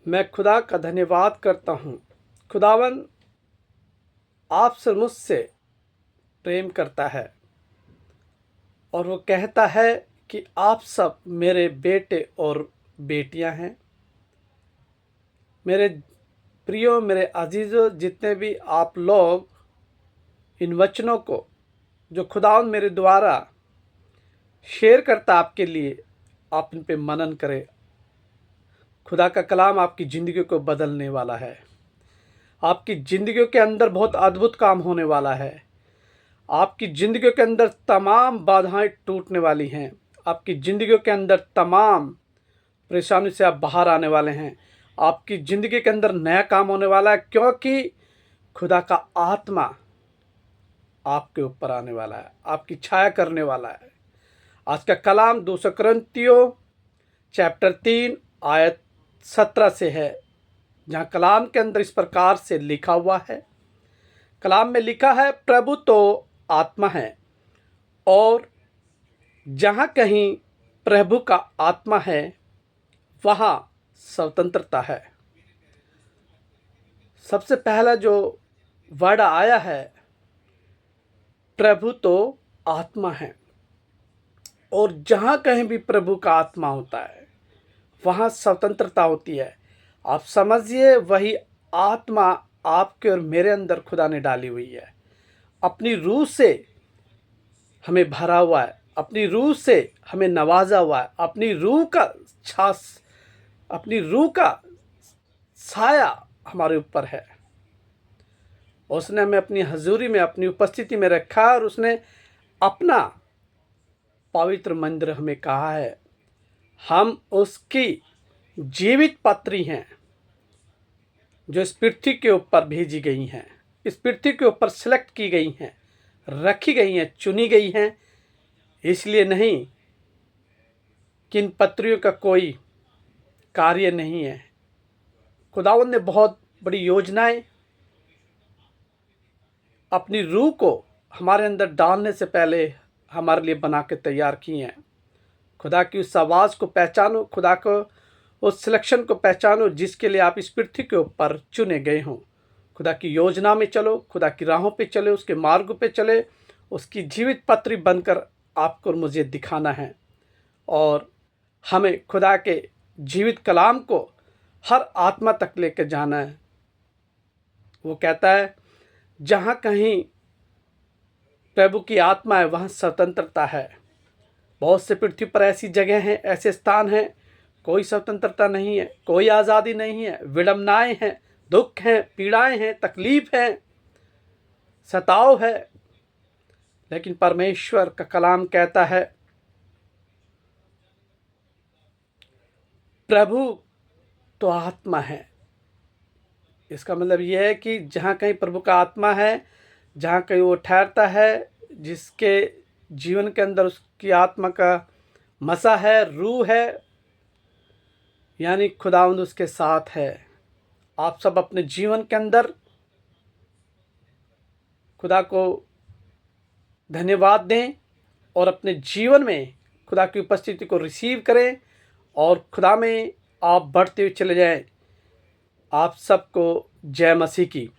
मैं खुदा का धन्यवाद करता हूँ। खुदावन आपसे मुझसे प्रेम करता है और वो कहता है कि आप सब मेरे बेटे और बेटियां हैं। मेरे प्रियो, मेरे अजीज़ों, जितने भी आप लोग इन वचनों को जो खुदावन मेरे द्वारा शेयर करता आपके लिए, आप इन पे मनन करें। खुदा का कलाम आपकी ज़िंदगी को बदलने वाला है। आपकी ज़िंदगी के अंदर बहुत अद्भुत काम होने वाला है। आपकी ज़िंदगी के अंदर तमाम बाधाएं टूटने वाली हैं। आपकी ज़िंदगी के अंदर तमाम परेशानी से आप बाहर आने वाले हैं। आपकी ज़िंदगी के अंदर नया काम होने वाला है, क्योंकि खुदा का आत्मा आपके ऊपर आने वाला है, आपकी छाया करने वाला है। आज का कलाम 2 कुरिन्थियों चैप्टर 3 आयत 17 से है, जहाँ कलाम के अंदर इस प्रकार से लिखा हुआ है। कलाम में लिखा है, प्रभु तो आत्मा है और जहाँ कहीं प्रभु का आत्मा है वहाँ स्वतंत्रता है। सबसे पहला जो वर्ड आया है, प्रभु तो आत्मा है, और जहाँ कहीं भी प्रभु का आत्मा होता है वहाँ स्वतंत्रता होती है। आप समझिए, वही आत्मा आपके और मेरे अंदर खुदा ने डाली हुई है। अपनी रूह से हमें भरा हुआ है, अपनी रूह से हमें नवाजा हुआ है, अपनी रूह का साया हमारे ऊपर है। उसने हमें अपनी हजूरी में, अपनी उपस्थिति में रखा और उसने अपना पवित्र मंदिर हमें कहा है। हम उसकी जीवित पत्री हैं जो इस पृथ्वी के ऊपर भेजी गई हैं, इस पृथ्वी के ऊपर सिलेक्ट की गई हैं, रखी गई हैं, चुनी गई हैं। इसलिए नहीं कि इन पत्रियों का कोई कार्य नहीं है। खुदावंद ने बहुत बड़ी योजनाएं अपनी रूह को हमारे अंदर डालने से पहले हमारे लिए बना के तैयार की हैं। खुदा की उस आवाज़ को पहचानो, खुदा को उस सिलेक्शन को पहचानो जिसके लिए आप इस पृथ्वी के ऊपर चुने गए हों। खुदा की योजना में चलो, खुदा की राहों पे चले, उसके मार्ग पे चले। उसकी जीवित पत्री बनकर आपको और मुझे दिखाना है, और हमें खुदा के जीवित कलाम को हर आत्मा तक लेकर जाना है। वो कहता है, जहाँ कहीं प्रभु की आत्मा है वहाँ स्वतंत्रता है। बहुत से पृथ्वी पर ऐसी जगह हैं, ऐसे स्थान हैं, कोई स्वतंत्रता नहीं है, कोई आज़ादी नहीं है, विडंबनाएं हैं, दुख हैं, पीड़ाएं हैं, तकलीफ है, सताव है। लेकिन परमेश्वर का कलाम कहता है, प्रभु तो आत्मा है। इसका मतलब यह है कि जहाँ कहीं प्रभु का आत्मा है, जहाँ कहीं वो ठहरता है, जिसके जीवन के अंदर उसकी आत्मा का मसा है, रूह है, यानी खुदावंद उसके साथ है। आप सब अपने जीवन के अंदर खुदा को धन्यवाद दें और अपने जीवन में खुदा की उपस्थिति को रिसीव करें, और खुदा में आप बढ़ते हुए चले जाएं। आप सबको जय मसीह की।